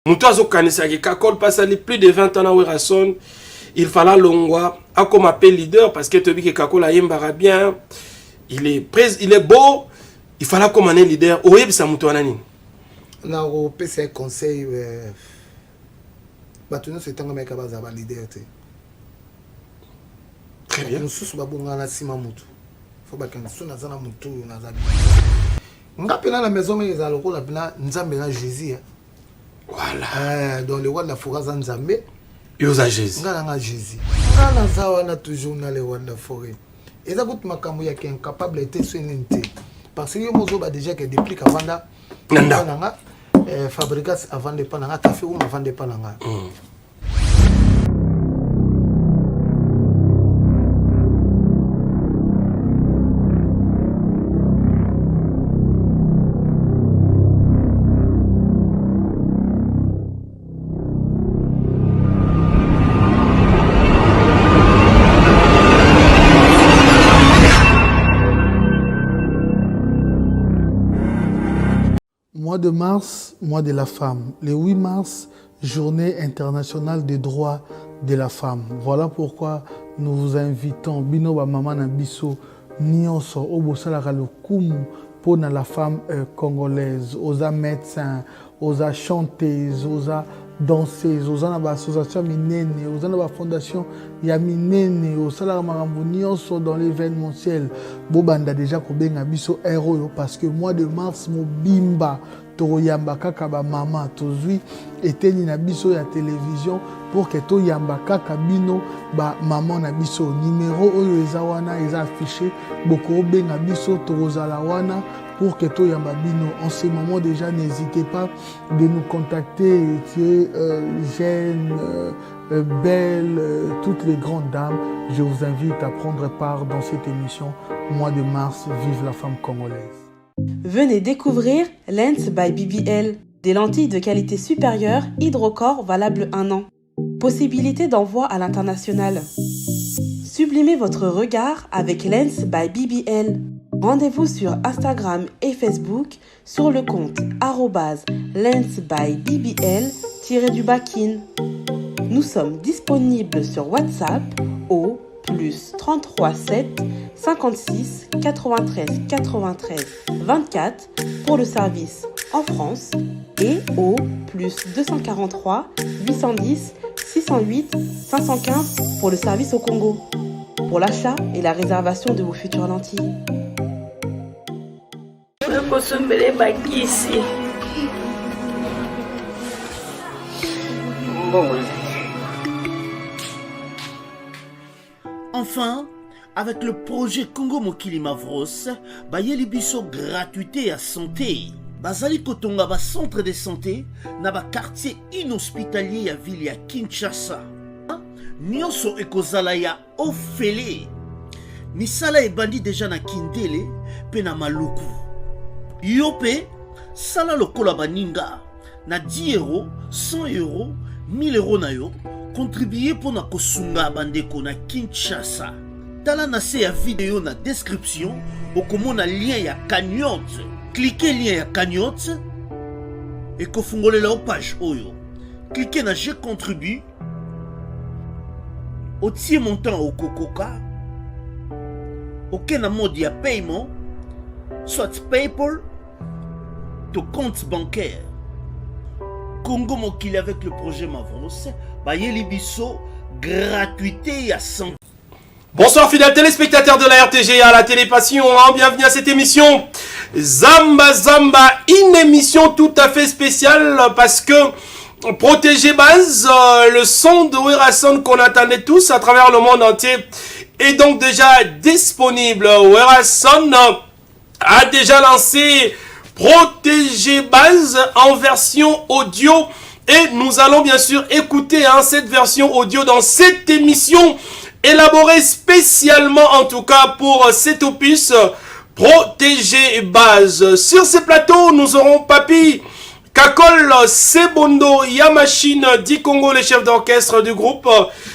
Mutuazo Kanisaki, Kakol passe plus de 20 ans à Werason. Il fallait l'ongwa, à comme appel leader, parce que tu dis que Kakol a yembara bien. Il est beau. Il fallait comme un leader. Oye, bisa Mutuanani. Na au PC conseil. Batuno c'est un mec qui a leader. Très bien. Nous sommes babonga na sima mutu. Faut ba kan sona zana mutu na zabi. Ngapena na maison mais za lokola bina nzambe na Jésus. Voilà. Dans le roi de la forêt Nzambe. Yosa Jésus. Ngana Jésus. Ngana zawa na toujours na le roi de la forêt. Et ça coûte makambo ya incapable était soinente. Parce que yo mozo ba déjà que déplique avant da. Nanga fabricat avant de pananga café ou avant de pananga. Mois de mars, mois de la femme. Le 8 mars, journée internationale des droits de la femme. Voilà pourquoi nous vous invitons, Bino ba Mama na biso, Nyonso, Obosala Kalokumu, pour la femme congolaise, aux médecins, aux chanteuses, aux danseuses, aux associations minene, aux fondations Yaminene, aux salaramambo Nyonso dans l'événementiel. Bobanda déjà kobenga biso héros parce que mois de mars mobimba toyamba kaka ba mama tozui eteni na biso ya télévision pour que toyamba kaka bino ba maman na biso numéro oyo eza wana eza affiché boko benga biso tozala wana pour que toyamba bino. En ce moment déjà n'hésitez pas de nous contacter, Jeanne, Belle, toutes les grandes dames. Je vous invite à prendre part dans cette émission mois de mars, vive la femme congolaise. Venez découvrir Lens by BBL, des lentilles de qualité supérieure, hydrocore valable 1 an. Possibilité d'envoi à l'international. Sublimez votre regard avec Lens by BBL. Rendez-vous sur Instagram et Facebook sur le compte @lensbybbl_kin. Nous sommes disponibles sur WhatsApp au +33 7 56 93 93 24 pour le service en France et au +243 810 608 515 pour le service au Congo. Pour l'achat et la réservation de vos futures lentilles. Enfin, avec le projet Congo Mokili Mavros, bayeli biso gratuité à santé. Bazali kotonga ba centre de santé na ba quartier inhospitalier ya ville ya Kinshasa. Nyonso ekozala ya ofele. Misala ebandi déjà na Kindele pe na Maluku. Yope sala lokola baninga na 10 €, 100 €, 1000 € na yo. Contribuer pour na kosunga bandeko na Kinshasa. Tala na se ya vidéo na description okomona lien ya cagnotte. Cliquez lien ya cagnotte et kofungolela la page oyo. Cliquez na je contribue. Otie montant au kokoka. Aucun mode ya paiement, soit PayPal, to compte bancaire. Congo Mokili avec le projet Mavros, bayeli biso gratuité à 100. Bonsoir fidèles téléspectateurs de la RTG à la Télépassion, bienvenue à cette émission Zamba Zamba, une émission tout à fait spéciale parce que Protéger Base, le son de Werason qu'on attendait tous à travers le monde entier est donc déjà disponible. Werason a déjà lancé Protéger Base en version audio et nous allons bien sûr écouter cette version audio dans cette émission élaborée spécialement en tout cas pour cet opus Protéger Base. Sur ces plateaux, nous aurons Papi Kakol Sebondo Yamachine Di Congo, le chef d'orchestre du groupe.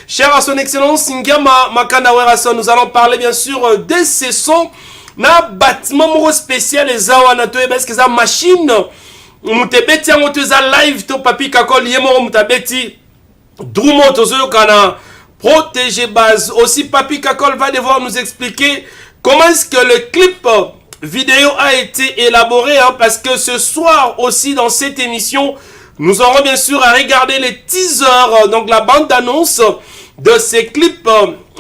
Cher à son excellence Ngama Makanda Werason, nous allons parler bien sûr de ces sons. Na bâtiment spécial les awana to parce que ça machine Moutebeti yango toza live to papi kakol yemo mutabeti. Drumo tozo kana protéger base. Aussi papi kakol va devoir nous expliquer comment est-ce que le clip vidéo a été élaboré, hein, parce que ce soir aussi dans cette émission, nous aurons bien sûr à regarder les teasers, donc la bande d'annonce de ces clips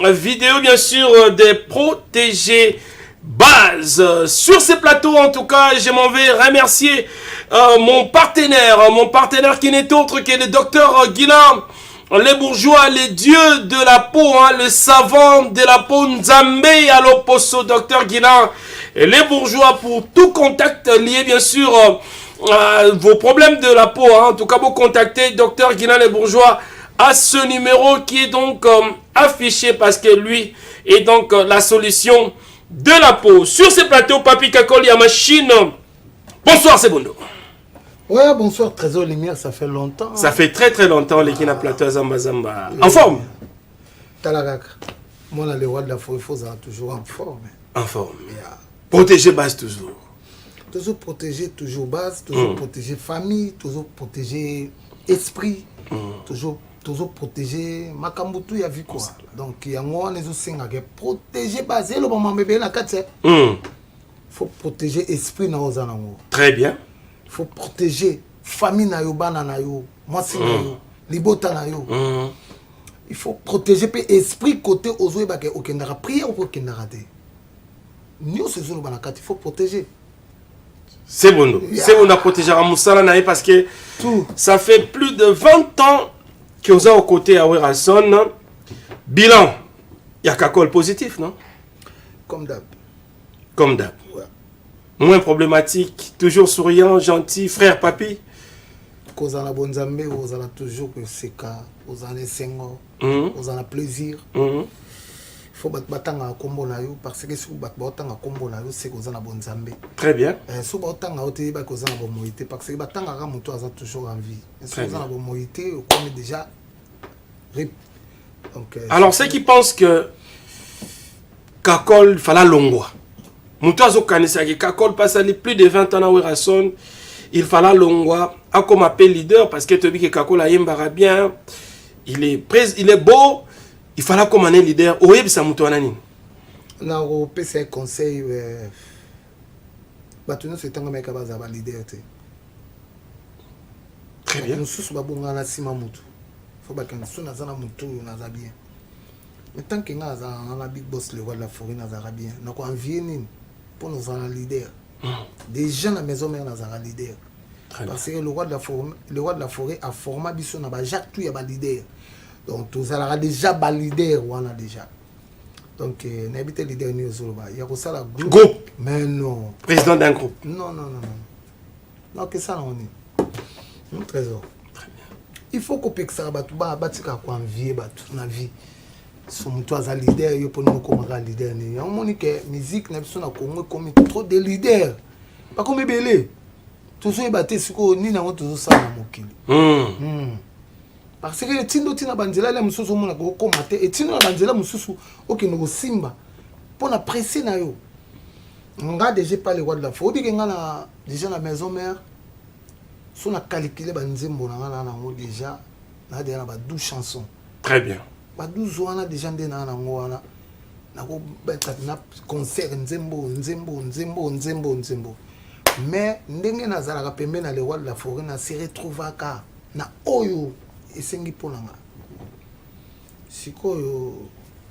vidéo bien sûr des protégés base. Sur ces plateaux en tout cas, je m'en vais remercier mon partenaire qui n'est autre que le docteur Guilain, les bourgeois, les dieux de la peau, hein, le savant de la peau Nzambe à l'opposo, docteur Guilain, et les bourgeois pour tout contact lié bien sûr vos problèmes de la peau, hein. En tout cas vous contactez docteur Guilain les bourgeois à ce numéro qui est donc affiché, parce que lui est donc la solution de la peau. Sur ces plateaux, Papi Kakol, il y a machine. Bonsoir, c'est Bondo. Ouais, bonsoir, Trésor Lumière, ça fait longtemps. Ça fait très très longtemps, les Kina Plateau Zamba Zamba. En forme? Talagak. Moi, là, les rois de la forêt, il faut toujours en forme. En forme. Protéger base toujours. Toujours protéger, toujours base, toujours protéger famille, toujours protéger esprit, toujours protéger Makambutu, il y a vu quoi. Donc, il y a moi, les autres, protéger base. Et le moment, bébé, la 4, il faut protéger esprit dans les animaux. Très bien. Il faut protéger famille na yo, bana na yo, mwasi na yo, libota na yo. Il faut protéger esprit côté aux autres qui okendara prière ou okendara de. Nous ces jours banakati, il faut protéger. C'est bon. C'est bon à protéger à Moussala nae parce que tout. Ça fait plus de 20 ans que vous avez aux côtés à Werason. Bilan, il y a Kakol positif, non? Comme d'hab. Comme d'hab. Ouais. Moins problématique, toujours souriant, gentil, frère papi. Cause la bonne Zambé, vous avez toujours que c'est cas, vous avez 5 ans, vous avez plaisir. Il faut battre un combo na yo parce que si vous battez un combo na yo, c'est que vous avez bonne Zambé. Très bien. Si vous battez un côté, vous avez bonne moïté parce que battre un rameau, vous avez toujours envie. Si vous avez bonne moïté, vous connaissez déjà. Donc, alors, ceux qui pensent que Kakol fallait longwa. Moutazo kanisa ki Kakol passe plus de 20 ans à Werason. Il fallait longwa. A comme appel leader parce que tu dis que Kakol a yembara bien. Il est beau. Il fallait comme un leader. Oye bisa mutu anani. Na au PC conseil. Batuno c'est un mec à base à leader. Très bien. Nous sommes babonga na sima mutu. Faut pas que nous soyons dans un mutu na bien. Mais tant que nous avons un big boss, le roi de la forêt, nous avons bien. Nous avons envie pour nous avoir un leader. Des gens à la maison, nous avons un leader. Parce que le roi de la forêt a formé Bisson, Jacques, tout y a un leader. Donc, nous avons déjà un leader. Déjà. Donc, nous avons un leader. Il y a ça la groupe. Mais non. Président d'un groupe. Non. Non, que ça, on est. Trésor. Très bien. Il faut qu'on puisse ça, na vie. Si on est un leader, il faut nous comme un leader. Il y a un moment que la musique n'a pas comme trop de leaders. Pas comme les belés. Tout ça est battu sur le ni n'a tout ça dans mon kili. Parce que les tindo tina bandela les mususu mon na ko mater et tindo bandela mususu ok no simba pour na presser na yo. On a déjà pas les rois de la forêt. On a déjà la maison mère. Si on a calculé banzembo na déjà na déjà 12 chansons. Très bien. Ba 12 wana déjà ndena na ngwana na ko beta na concert nzembo mais ndenge nazalaka pembe na le roi de la forêt na se retrouvaka na oyo esengi ponanga sikoyo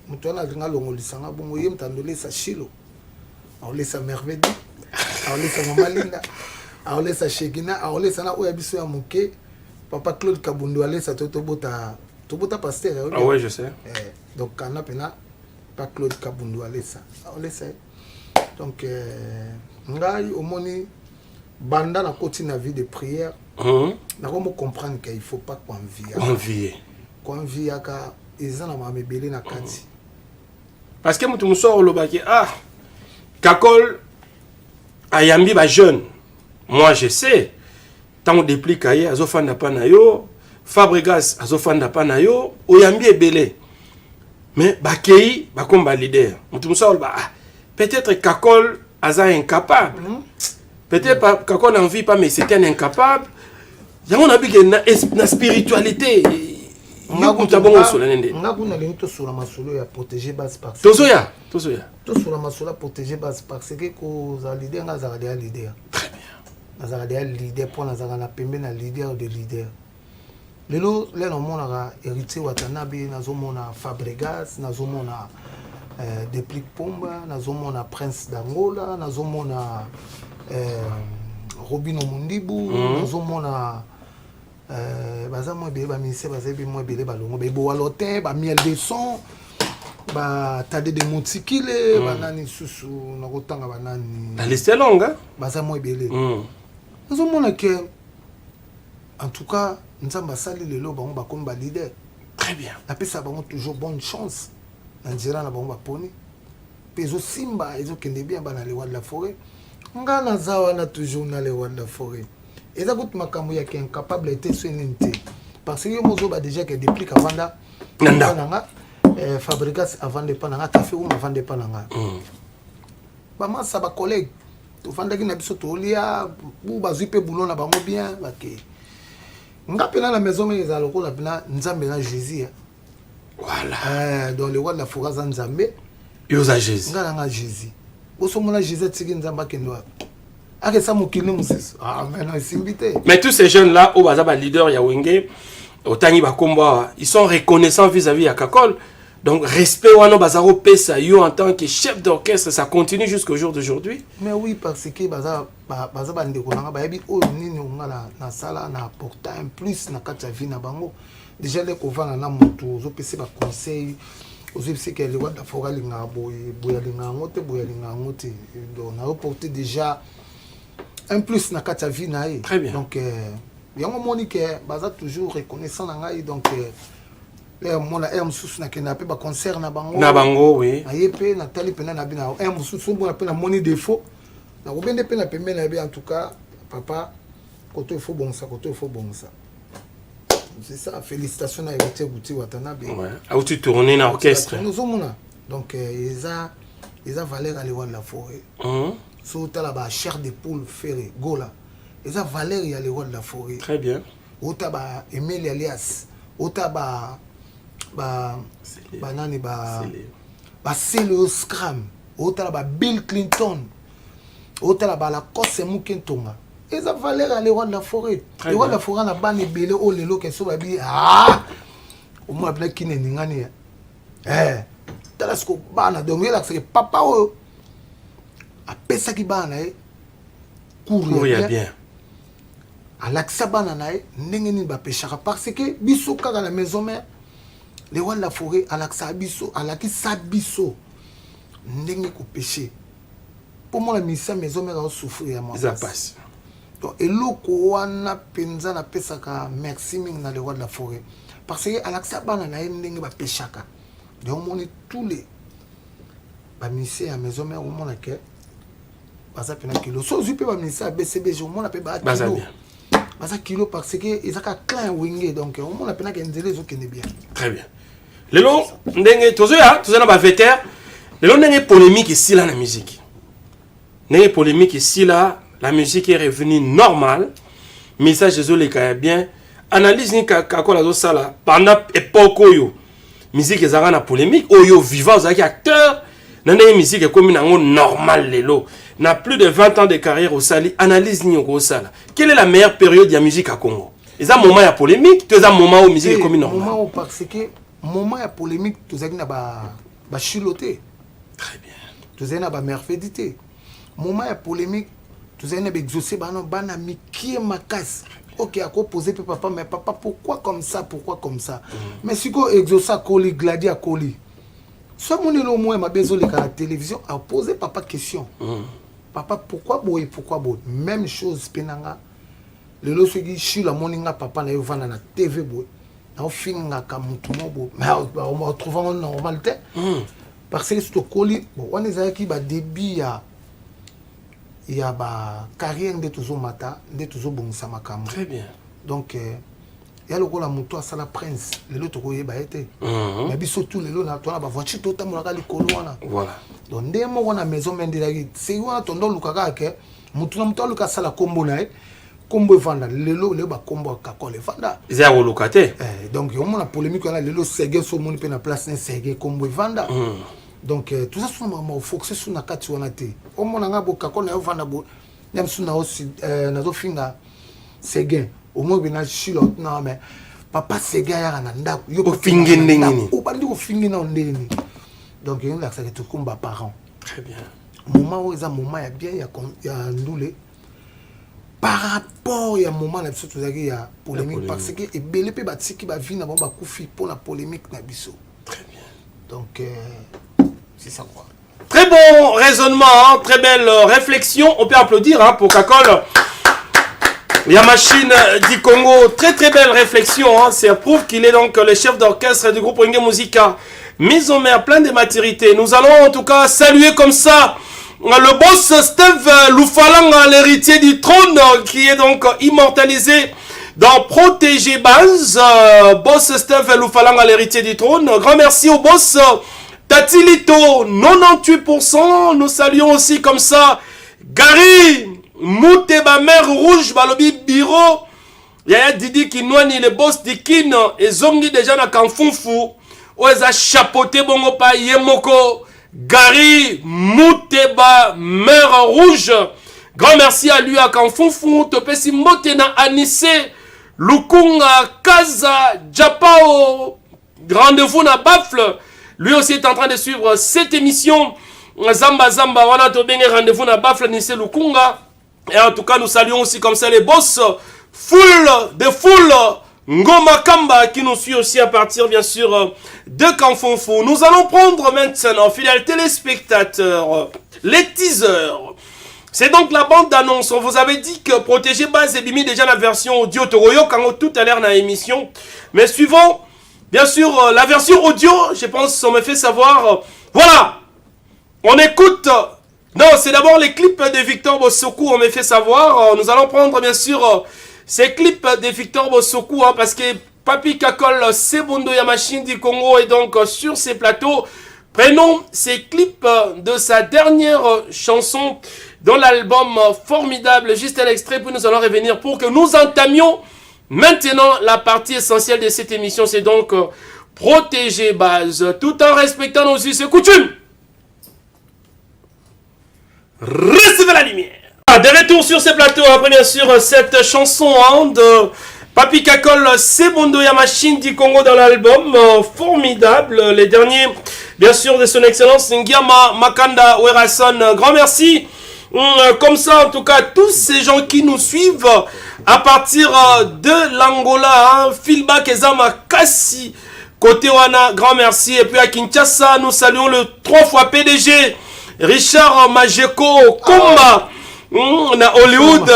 mutu wana alinga longolisanga bongo ye mutandolesa shilo aolesa merveille aolesa mama linda aolesa shegina aolesa na oya biso ya moke papa Claude Kabundu alesa tobota pasteur. Ah ouais, je sais. Donc, on a pas Claude Kabundu à l'essa. Donc, au moni, banda na continue la vie de prière. On comprendre qu'il ne faut pas qu'on vit. Qu'on vit à ka, ils ont ma mébélé na kati. Parce que mutu musoro lobaki Kakol ayambi ba jeune. Moi je sais. Tant on déplique aye azofanda pa na yo. Fabregas azofanda pa na yo oyambi ebele mais bakei bakomba leader mutu musolo peut-être Kakol aza incapable Peut-être pas quand on a envie pas mais c'était un incapable. Il y a on a vu que la spiritualité on a sur la masolo ya protéger base parce que Tozoya sur la masolo protéger base parce que ko za leader nga za leader. Très bien. Na za leader pour na za na pembe na leader de leader. Lelo no mona héritier Watanabe na zo mona Fabregas na zo mona Déplique Pomba na zo mona Prince d'Angola na zo mona Robino Mundibu na zo mona baza mo bele ba ministère baza bi mo bele ba longo be bo alotin ba miel de son ba tade de montikile ba nani susu na kotanga ba nani la liste est longue hein baza mo bele nazo mona que en tout cas nzamba sali lelo ba on ba comme ba leader très bien na pesa ba toujours bonne chance na nzira na ba on ba poni pezo simba ezo kende bien ba na lewa de la forêt nga na zawa na toujours na lewa de la forêt. Et ça coûte ma camouille qui est incapable d'être soigné parce que yo mozo ba déjà que déplique avant da nanga fabrication avant de pananga café ou avant de pananga ba ma sa ba collègue to fanda ki na biso to lia bu ba zipe boulon na bango bien ba ke nga pena la maison mais za lokola pena nzambe na Jésus voilà dans le roi de la forêt za nzambe yo za Jésus nga na Jésus boso mona Jésus tiki nzamba ke ndo mais tous ces jeunes là au bazaba leader ya wenge otani ba komba ils sont reconnaissants vis-à-vis à Kakol donc respect wano bazaro pesa yo en tant que chef d'orchestre ça continue jusqu'au jour d'aujourd'hui. Mais oui parce que bazaba ndeko nanga ba yebi o nini ngala na sala na apporter un plus na kati ya vie na bango déjà les kovana na moto zo pesa ba conseil ozo pesa que le wa da fora linga boya linga ngote donc na apporter déjà un plus na kati vie na ye. Très bien. Donc yango moni que baza toujours reconnaissant na ngai donc les mona mususu na kena pe ba concert na bango oui ayepe na tali pena na bina mususu mona pe na moni défaut na robende pe na pembe na be en tout cas papa koto il faut bon ça c'est ça félicitations à héritier Gouti Watanabe ouais a tu tourner na orchestre nous sommes donc ils a valeur à l'éwa de la forêt so tala ba chair de poule ferré gola eza valeur ya le roi de la forêt très bien ota ba Emile Alias ota ba nani ba Célio Scram ota ba Bill Clinton ota la ba la Kose Mukentonga eza valeur ya le roi de la forêt le roi de la forêt na bani belé o lelo ke so ba bi o mo abla kine ningani tala sko bana donc il a que papa o apesa ki bana courir bien alaxa bana na ndenge ni ba pêchera parce que biso kaka la maison mère les rois de la forêt alaxa biso alaki sa biso ndenge ko pêcher pour moi la mission maison mère a souffrir moi ça passe donc eloko wana penza na pesa ka merci ming na les rois de la forêt parce que alaxa bana na ndenge ba pêchaka donc on est tous les ba mission à maison mère au monde que baza pena kilo so zupe ba ministère BCB je mona pe ba kilo baza kilo parce que ezaka clin wingé donc on mona pena ke nzele zo kene bien très bien lelo ndenge tozoya tozana ba vétère lelo ndenge polémique ici là la musique ndenge polémique ici là la musique est revenue normale message de les kaya bien analyse ni kakola zo sala pendant époque oyo musique ezaka na polémique oyo vivant zaki acteur ndenge musique est comme nango normal lelo na plus de 20 ans de carrière au Sali, analyse ni au Sala. Quelle est la meilleure période de la musique à Congo? Est-ce un moment de polémique? Est-ce un moment où la musique est comme normal? Moment parce que moment de polémique, tu as ba chiloté. Très bien. Tu as ba merveillité. Moment de polémique, tu as exaucé bana miki makas. OK, à quoi poser papa mais papa pourquoi comme ça? Mais si ko exaucer Koli gladi à Koli. Soit mon élo moi m'a besoin de la télévision à poser papa question. Papa pourquoi boy même chose penanga le lo qui chez la moninga papa na yovana na TV boy na finga ka mutu mo mais on retrouve en normalité parce que ce colis bon on est qui ba débit ya ba carrière de toujours mata de toujours bon ça makam très bien donc ya le kola mutu asala prince le lo to koyeba été mais biso tout le lo na to na ba voiture tota mo la likolo wana voilà donc ndemo wana maison mendela c'est wana tondo lukaka ke Mutuna mutalo ka sala kombo na kombo vanda lelo le ba kombo kakole vanda. Zéro locataire. Donc on a polémique là lelo Sege so moni pe na place na Sege kombo vanda. Donc tout ça sont maman faut que ce soit na kati wana te. O mona nga bo kakole na vanda bo nyam suna aussi na zo finga Sege au moins bina chilo na mais papa Sege ya na ndako yo fingi ndengini. O bandi ko fingi na ndengini. Donc il y a ça que tout combat parents. Très bien. Moment où ils ont moment il y a bien il y a ndoulé par rapport il y a moment là biso tozaki ya polémique parce que et belé pe batiki ba vie na bon ba kufi pour la polémique na biso. Très bien. Donc c'est ça quoi. Très bon raisonnement, hein, très belle réflexion. On peut applaudir hein, pour Kakol. Yamachine du Congo, très très belle réflexion. Hein, ça prouve qu'il est donc le chef d'orchestre du groupe Wenge Musica. Mise en mer, plein de maturité. Nous allons en tout cas saluer comme ça le boss Steve Loufalanga, l'héritier du trône, qui est donc immortalisé dans Protégé Base. Boss Steve Loufalanga, l'héritier du trône. Grand merci au boss Tatilito, 98%. Nous saluons aussi comme ça Gary Mouteba, mer rouge, Balobi Biro. Yaya Didi Kinwani, le boss Dikin, et Zongi déjà na Kanfunfu. Oeza chapeauté bongo pa Yemoko. Gary Mouteba, mer rouge. Grand merci à lui à Kanfunfu. Topesi Motena Anissé. Lukunga, Kaza, Japao. Rendez-vous na Bafle. Lui aussi est en train de suivre cette émission. Zamba Zamba, wana tobenge rendez-vous na Bafle Nissé Lukunga. Et en tout cas, nous saluons aussi comme ça les boss. Full de full. Ngoma Kamba qui nous suit aussi à partir bien sûr de Kanfunfu. Nous allons prendre maintenant, fidèles téléspectateurs, les teasers. C'est donc la bande d'annonce. On vous avait dit que Protégé Base et Bimi déjà la version audio Toroyo quand tout à l'heure dans l'émission. Mais suivant, bien sûr, la version audio, je pense on me fait savoir. Voilà, on écoute. Non, c'est d'abord les clips de Victor Bossokou, on me fait savoir. Nous allons prendre bien sûr ces clips de Victor Bossokou, hein, parce que Papi Kakol, Sebondo Yamachine du Congo est donc sur ces plateaux. Prenons ces clips de sa dernière chanson dans l'album Formidable. Juste un extrait, puis nous allons revenir pour que nous entamions maintenant la partie essentielle de cette émission. C'est donc Protégé Base, tout en respectant nos us et coutumes. Recevez la lumière. De retour sur ces plateaux, après bien sûr cette chanson hein, de Papi Kakol, Sebondo Yamachine du Congo dans l'album Formidable, les derniers bien sûr de son excellence Ngiama Makanda Werason. Grand merci comme ça en tout cas tous ces gens qui nous suivent à partir de l'Angola, hein, Feedback Ezama Kassi côté Wana, grand merci. Et puis à Kinshasa nous saluons le 3 fois PDG Richard Majeko Komba. Na Hollywood,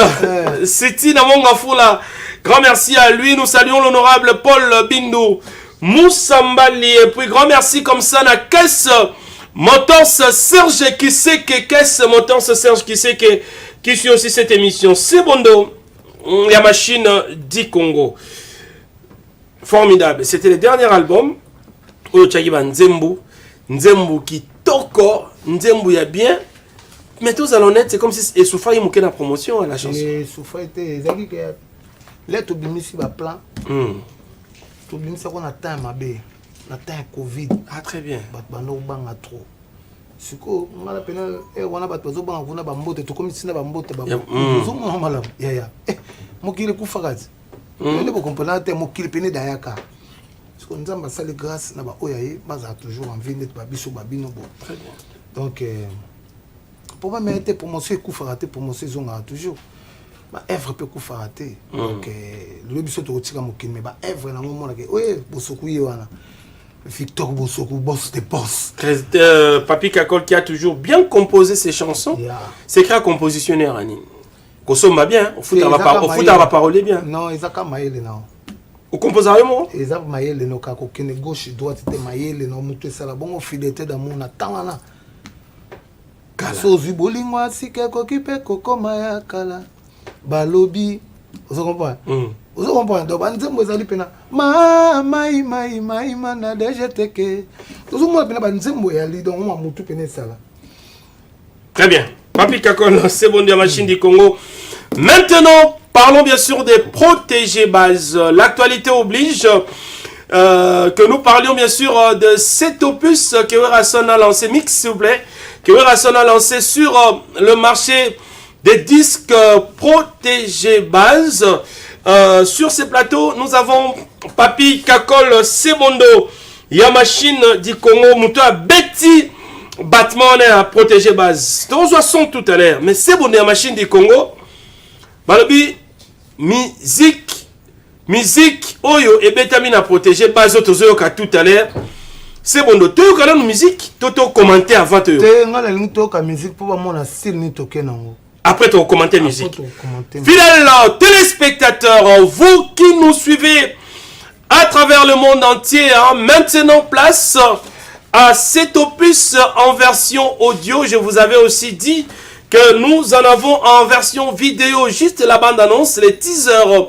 City na Mongafula. Grand merci à lui. Nous saluons l'honorable Paul Bindou Moussambali. Et puis grand merci comme ça na Caisse Motors Serge qui sait que Caisse Motors Serge qui sait que qui suit aussi cette émission. C'est Bondo, la machine du Congo. Formidable. C'était le dernier album. Oyo Chagiba Nzembu. Nzembu qui toko. Nzembu ya bien. Mais tous à l'honnête, c'est comme si Essoufa il manquait la promotion à la chanson. Essoufa était ezaki que là to bimisi ba plan. To bimisi qu'on attend mabe. On attend Covid. Ah très bien. Bat bando banga trop. Siko ngala pena wana bat bazo banga kuna ba mbote to comme sina ba mbote ba. Zo mo malam. Ya. Mokile kufakazi. Ele bo comprendre te mokile pene dayaka. Siko nzamba sale grâce na ba oyaye baza toujours en vie net ba biso ba bino bo. Très bien. Donc pour moi mériter promotion et coup raté promotion ils ont toujours ba œuvre peut coup raté donc le biso to tika mokini mais ba œuvre na moment là que ouais Bossokou wana Victor Bossokou boss de boss Papi Kakol qui a toujours bien composé ses chansons. C'est écrit à compositionnaire Anine Kosoma bien au foot va parler bien. Non ezaka maele non au composeur moi ezaka maele no ka ko kene gauche droite te maele no mutu sala bongo fidélité d'amour na tangana. Sozi bolingwa sike kokipe kokoma ya kala balobi ozo comprendre ozo comprendre donc banzembo ezali pena mai na DGTK ozo mona pena banzembo ya li donc mutu pena sala. Très bien. Papi Kakol, c'est bon de la machine du Congo. Maintenant, parlons bien sûr des protégés bases. L'actualité oblige que nous parlions bien sûr de cet opus que Werason a lancé, mix s'il vous plaît, que Werason a lancé sur le marché des disques protégés bases. Sur ces plateaux, nous avons Papi Kakol Sebondo, Yamachine du Congo, Moutoua Betty, Batman à protégé base. Nous son tout à l'heure, mais Sebondo Yamachine du Congo, Balobi, musique, Oyo et Betamine à protéger base, Otozo ka tout à l'heure. Sebondo, tu as une musique, Toto commenté avant te. Musique pour mon style ni token nango. Après ton commentaire musique. Fidèles téléspectateurs, vous qui nous suivez à travers le monde entier, maintenant place à cet opus en version audio. Je vous avais aussi dit que nous en avons en version vidéo, juste la bande-annonce, les teasers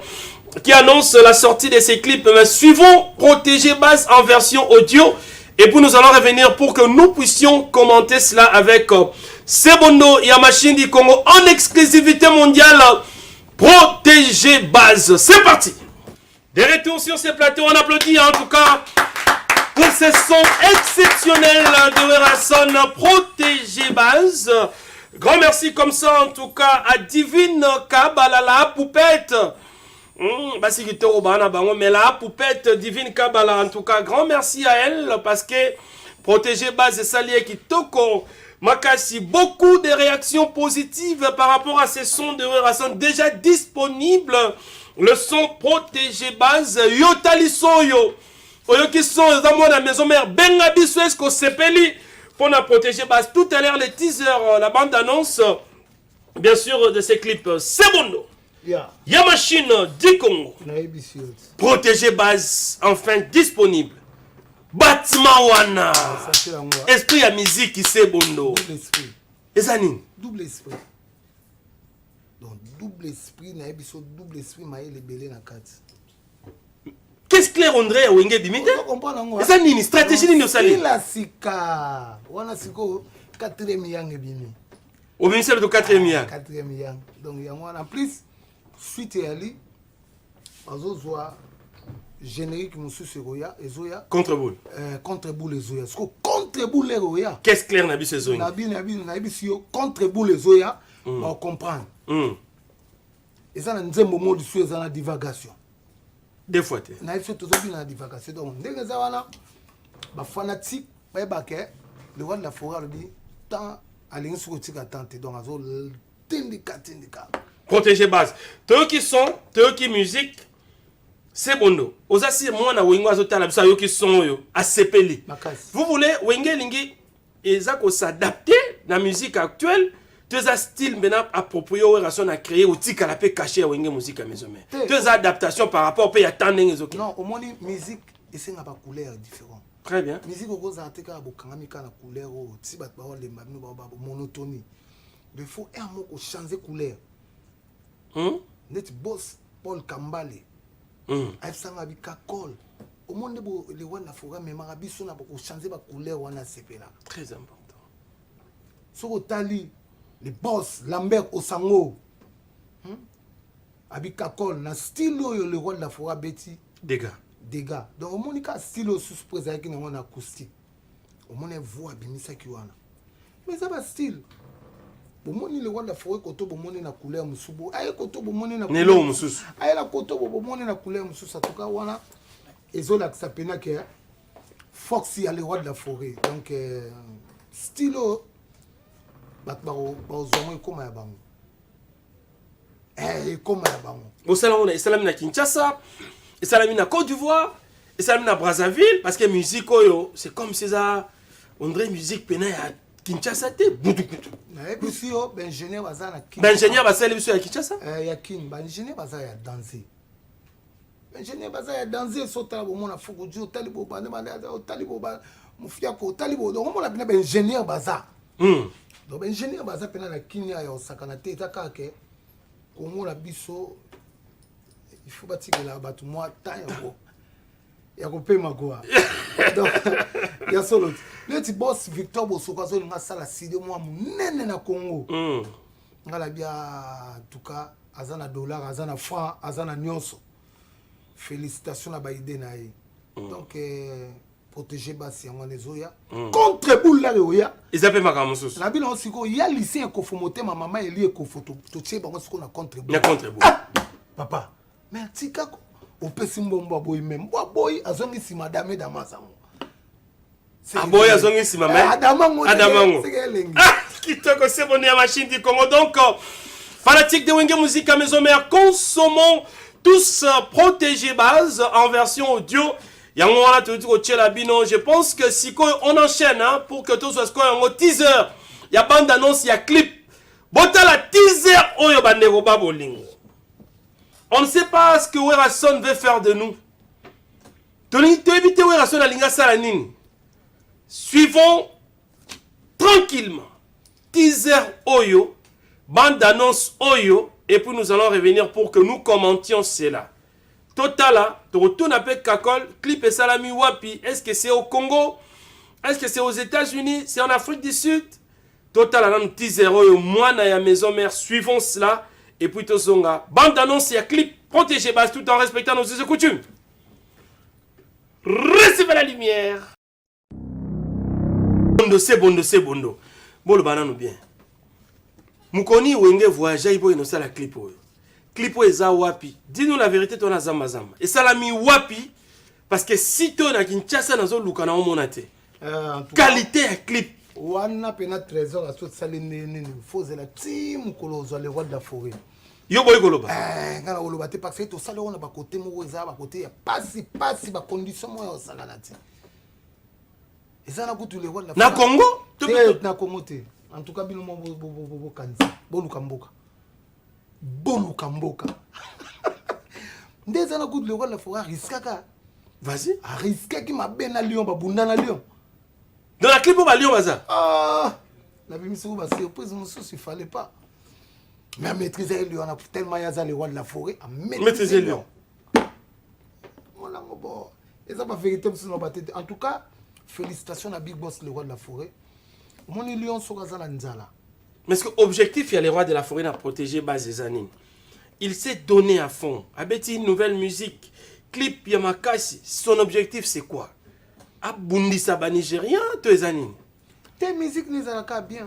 qui annoncent la sortie de ces clips. Mais suivons Protégé Base en version audio. Et puis nous allons revenir pour que nous puissions commenter cela avec Sebondo Yamachine du Congo en exclusivité mondiale. Protégé Base. C'est parti. Des retours sur ces plateaux. On applaudit en tout cas pour ces sons exceptionnels de Werason. Protégé Base. Grand merci comme ça en tout cas à Divine Kabala Poupette. Mais la poupette Divine Kabbalah, en tout cas, grand merci à elle parce que Protégé Base et Salier qui toko Makasi, beaucoup de réactions positives par rapport à ces sons de Werason déjà disponibles. Le son Protégé Base, Yotali Soyo, Oyo qui sont dans la maison mère, Bengabiso Esko Sepeli pour la Protégé Base. Tout à l'heure, les teasers, la bande annonce, bien sûr, de ces clips. Sebondo. Yamachine du Congo. Protégé Base, enfin disponible. Bâtiment Wana. Esprit à musique qui Sebondo. Double esprit. Et ça ni? Double esprit. Donc double esprit, double esprit, maïe les belés na carte. Qu'est-ce que André a Wenge Bimite? Et ça ni stratégie ni osali? La sika. Wana siko 4e yang bimi. Au ministère de 4e yang. 4e yang. Donc yang en plus. Suite à lui, Azozoa générique Moussou Seroya, Ezoya. Contre-boule. Contre-boule Ezoya. Ce que contre-boule Ezoya. Qu'est-ce que Nabi Sezoya? Nabi Sio, contre-boule Ezoya, on comprend. Et ça, nous avons un moment de suite dans la divagation. Des fois, nous avons toujours dans la divagation. Donc, dès que nous avons un fanatique, le roi de la forêt, il dit, tant à l'insurétique à tenter. Donc, nous avons tindika. Protégé Base. Teux qui musique, c'est bon. Aux assis, moi, na wingo azotala bisa yo qui sont yo asepeli. Vous voulez wenge lingi ezako s'adapter la musique actuelle, deux style maintenant approprié aux Werason à créer au tika la pe caché wenge musique à maison mère. Deux adaptations par rapport au pays attendant les autres. Non, au moins musique et c'est n'a pas couleur différent. Très bien. Musique au gros article bokangami kana couleur au tibat ba le mabino ba monotonie. Il faut un mot pour changer couleur. Net boss Paul Kambale aifsanga bikakol au monde le wana fora mais marabiso na boko changer ba couleur wana sepela très important. Soko tali le boss Lambert Osango abikakol na style oyo le roi de la fora beti dégâts donc au monde ka style sous présent qui na wana acoustique au monde voix bimisa ki wana mais ça va style. Bomoni le wanda forêt koto bomoni na couleur musubu aye koto bomoni na couleur nelo mususu aye la koto bomoni na couleur mususu atoka wana ezola kisapena ke Foxy a le roi de la forêt donc stylo batbaro bazongo ekoma ya bango ekoma ya bango osalamo esalami na Kinshasa esalami na Côte d'Ivoire esalami na Brazzaville parce que musique oyo c'est comme si ça on dirait musique pena ya Kinshasa te butukutu. Na ebusi yo ingénieur baza na Kinshasa. Ingénieur basali biso ya Kinshasa? Ya kin, ingénieur baza ya danser. Ingénieur baza ya danser sota bo mona fukuju talibo bande bande talibo ba mufia ko talibo donc on la bien ingénieur baza. Donc ingénieur baza pena na kinya ya osakana te taka ke ko mona biso il faut batikela batu moi ta yango. Ya ko pema quoi. Donc ya solo. Le boss Victor Bosoko zo nga sala side moi munene na Congo. Ngala bia en tout cas azana dollar, azana franc, azana nyonso. Félicitations à Baïdé naï. Donc protéger basi yango nezoya. Contre boule là oya. Ils appellent ma camouflage. La bille aussi il y a lycée ko fomoté ma maman eli ko photo. To tché bango ce qu'on a contre boule. Na contre boule. Papa. Mais tika ko opesi mbombo boy même. Boy azongi si madame damasango. Aboya zongi si maman. Adamango. Kitoko c'est bon ya machine du Congo. Donc fanatique de Wenge Musique à Maison Mère, consommons tous protégés base en version audio. Yango wana tout au tchela bino. Je pense que si on enchaîne hein, pour que tout soit un teaser. Il y a bande annonce, il y a clip. Bota la teaser oyo bandeko babolingo. On ne sait pas ce que Werason veut faire de nous. Tu éviter Werason alinga salanine. Suivons tranquillement. Teaser Oyo, bande d'annonce Oyo, et puis nous allons revenir pour que nous commentions cela. Totala, tu retournes avec Kakol, clip et salami wapi. Est-ce que c'est au Congo? Est-ce que c'est aux États-Unis? C'est en Afrique du Sud? Totala, un teaser Oyo, moi, na ya maison mère, suivons cela, et puis Tozonga. Bande d'annonce et clip, protégez base tout en respectant nos us et coutumes. Recevez la lumière. C'est bondo. Bolo banano bien. Mukoni wenge voyager ibo ino sala clip oyo. Clip oyo eza wapi? Dis-nous la vérité ton azamba zamba. Et ça l'a mis wapi parce que si to na Kinshasa nazo luka na omona te. Qualité à clip. Wana pena trésor à toute salle nene fose la team kolozo le roi de la forêt. Yo boy koloba. Ngana koloba te parce que to sala on ba côté mo eza ba côté ya pasi ba condition mo ya sala na te. Et ça, na Congo? Na Congo te. En tout cas, bino mo kanzi. Boluka mboka. Boluka mboka. Ndeza na kutu le roi la forêt riskaka. Vas-y. Risque qui m'a ben à Lyon, babunda na Lyon. Dans la clip au Lyon baza. Ah, la bimisou ba surprise monsieur, il fallait pas. Mais à maîtriser Lyon, on a tellement yaza le roi de la forêt à maîtriser Lyon. Voilà bon. Et ça pas vérité en tout cas. Félicitations à Big Boss, le roi de la forêt. Mon lion sur la Nzala. Mais ce que l'objectif, il y a les rois de la forêt à protéger base des années. Il s'est donné à fond. Abeti une nouvelle musique, clip Yamakasi. Son objectif, c'est quoi? Abundisa ba Nigérien, tous les années. Tes musiques n'est pas bien.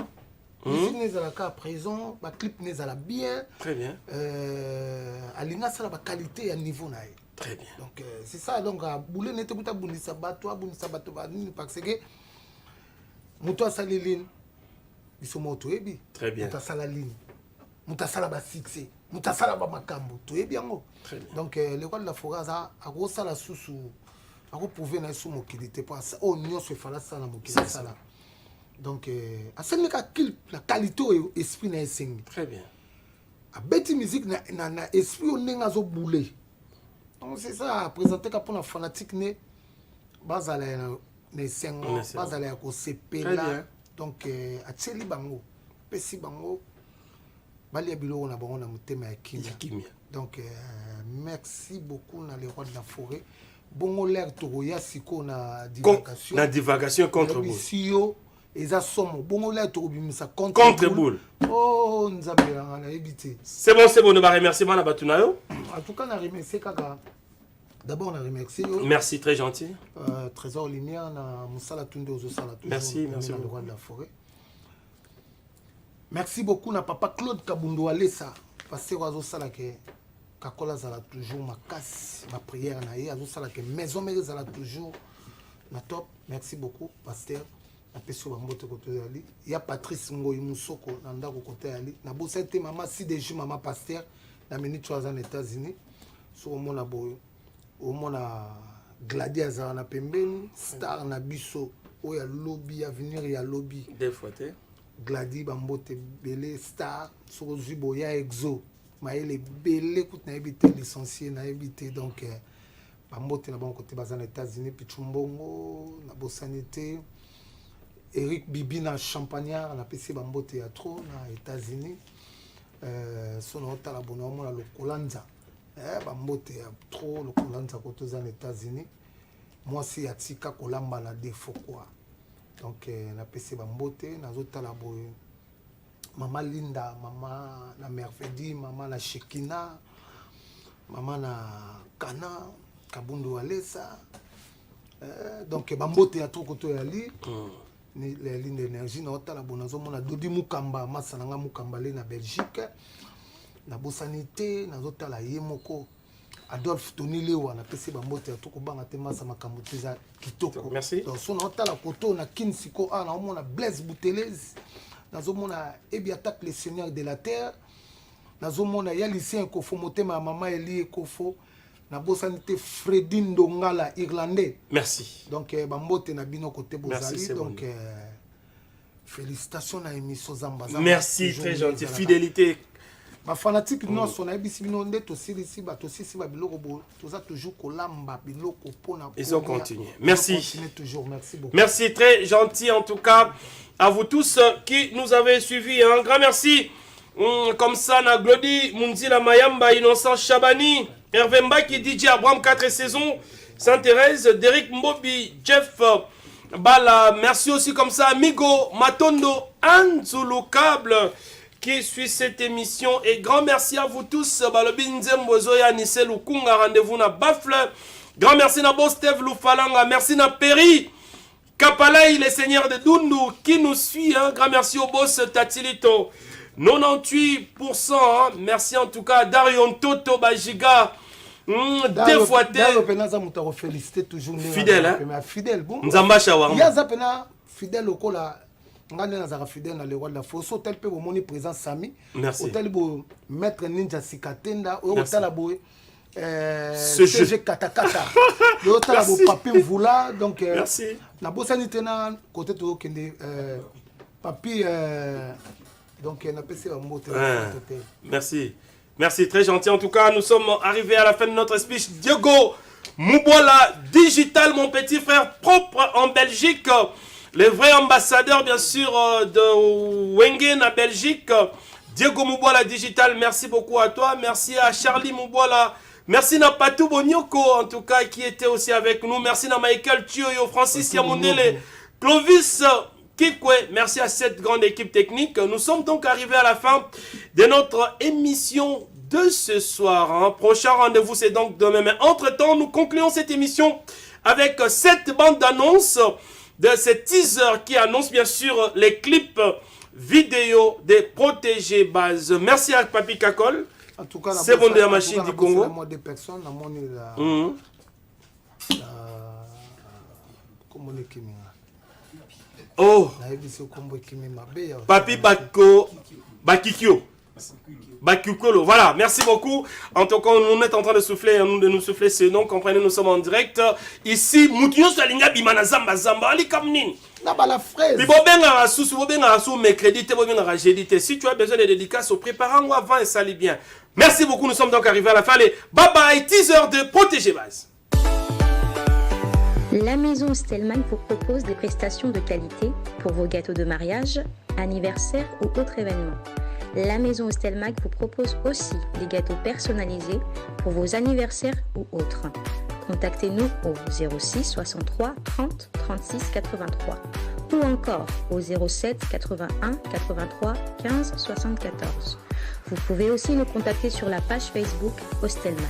Musique n'est pas présent, ma clip n'est pas bien. Très bien. Alina ça la qualité à niveau naï. Très bien. Donc c'est ça donc à bouler n'était pas bundisa bato parce que muto saliline ils sont moto ebi. Très bien. Muto salaline. Muto salaba succès. Muto salaba makambo. Tu es bien ngo. Très bien. Donc le roi de la forêt a gros sala sous a prouver na sous mokilité pas ça oh non se fala ça na mokilité ça là. Donc à ce la qualité esprit na sing. Très bien. A beti musique na esprit on n'est zo bouler. Donc c'est ça, présenter pour la fanatique né bazala ne sengo bazala ya ko sepela donc a tseli bango pesi bango bali bilo na bango na mutema ya kimia. Donc merci beaucoup na les rois de la forêt bongo l'air toroya siko na divagation contre boule. Eza somo bongo l'air torobimisa contre boule. Oh nzambe na éviter. C'est bon, nous va remercier na batunayo. En tout cas, on a remercié Kaka. D'abord, on a remercié. Merci, très gentil. Trésor Lumière, Moussala Tunde Ozosala. Merci, merci. Le roi de la forêt. Merci beaucoup, na papa Claude Kabundo Alessa. Parce que Ozosala que Kakola Zala toujours ma casse, ma prière na ye. Ozosala que maison mère Zala toujours na top. Merci beaucoup, pasteur. Na peso bambote côté ali. Il y a Patrice Ngoyi Musoko na ndako côté ali. Na bosete maman si déjà maman pasteur na minute 3 ans aux États-Unis. Sur mon aboyo. Au mona Gladi azara na pembeni star na biso o ya lobby avenir ya lobby des fois te Gladi bambote belé star sur zubo ya exo maele belé kout na ebité licencié na ebité donc bambote na bon côté bazana États-Unis pichumbongo na bosanité Eric Bibi na Champagnard na PC bambote ya trop na États-Unis son hôtel abonné mo na lokolanza bambote ya trop lokolanza koto za États-Unis moi si atika kolamba na défaut quoi Donc na pesi bambote nazotala boye Maman Linda, maman na Mervedi, maman na Shekina, maman na Kana, Kabundu Alessa. Donc bambote ya trop koto ya li. Ni les lignes d'énergie na otala bonazo mona Dodi Mukamba, masananga Mukamba le na Belgique. Na bosanité na zotala yemoko. Adolphe Tonilewa na pesi bambote ya trop banga te masa makambo teza kitoko. Merci. Donc so na otala koto na Kinsiko a na mona Blaise Boutelez. Nazomona Ebiatak le Seigneur de la Terre. Nazomona ya lycéen Kofo Motema maman Eli Kofo. Na bosanité Freddy Ndongala irlandais. Merci. Donc bambote na bino côté Bozali. Merci, donc félicitations à émission Zamba. Merci, très gentil. Fidélité. Ma fanatique non son abisi bino nde to silisi ba to sisi ba biloko bo toza toujours kolamba biloko pona. Ils ont continué. Merci. Continuez toujours. Merci beaucoup. Merci, très gentil en tout cas. À vous tous qui nous avez suivis. Un grand merci. Comme ça, na Glody, Munzila Mayamba, Innocent Chabani, Hervé Mbaki, DJ Abraham 4 saisons, Sainte-Thérèse, Derek Mbobi, Jeff Bala. Merci aussi comme ça, Amigo, Matondo, Anzulu Câble qui suit cette émission. Et grand merci à vous tous. Balobi Nzembozoya, Nissel Lukunga, rendez-vous na Bafle. Grand merci na Bostev Lufalanga. Merci na Perry. Kapalaï, les seigneurs de Dundu, qui nous suit. Hein. Grand merci au boss Tatilito. 98%. Hein. Merci en tout cas à Darion Toto Bajiga. Deux fois félicité toujours. Fidèle. Hein? Fidèle. Bon. Nzamba Shawarma. Yazapena fidèle au cola. Ngane nazara fidèle dans le roi de la force. Hôtel pe moni présent Sami. Merci. Hôtel bo maître Ninja Sikatenda. Hôtel bo. Ce jeu katakata l'autre la papier voula donc merci na bosani tena côté to kende papier donc na PC va monter merci merci très gentil en tout cas nous sommes arrivés à la fin de notre speech. Diego Moubola digital mon petit frère propre en Belgique, le vrai ambassadeur bien sûr de Wengen à Belgique. Diego Moubola digital, merci beaucoup à toi, merci à Charlie Moubola. Merci à Patou Bonyoko, en tout cas, qui était aussi avec nous. Merci à Michael Thioyo, Francis Yamondele, Clovis Kikwe. Merci à cette grande équipe technique. Nous sommes donc arrivés à la fin de notre émission de ce soir. Hein. Prochain rendez-vous, c'est donc demain. Mais entre-temps, nous concluons cette émission avec cette bande-annonce de ces teasers qui annonce bien sûr les clips vidéo des protégés bases. Merci à Papi Kakol. En tout cas, c'est bon de la machine du Congo. Des personnes, oh, Papi Bako Bakikyo. Bakukolo. Voilà, merci beaucoup. En tout cas, on est en train de nous souffler ce nom. Comprenez, nous sommes en direct. Ici, Moutinho Salinga Bimana Zamba Zamba Ali Kamnin. La fraise. Si tu as besoin de dédicaces, préparons avant et ça lit bien. Merci beaucoup, nous sommes donc arrivés à la fin. Allez, bye bye, teaser de Protéger Base. La maison Stelman vous propose des prestations de qualité pour vos gâteaux de mariage, anniversaire ou autres événements. La maison Stelmag vous propose aussi des gâteaux personnalisés pour vos anniversaires ou autres. Contactez-nous au 06 63 30 36 83 ou encore au 07 81 83 15 74. Vous pouvez aussi nous contacter sur la page Facebook Hostelmag.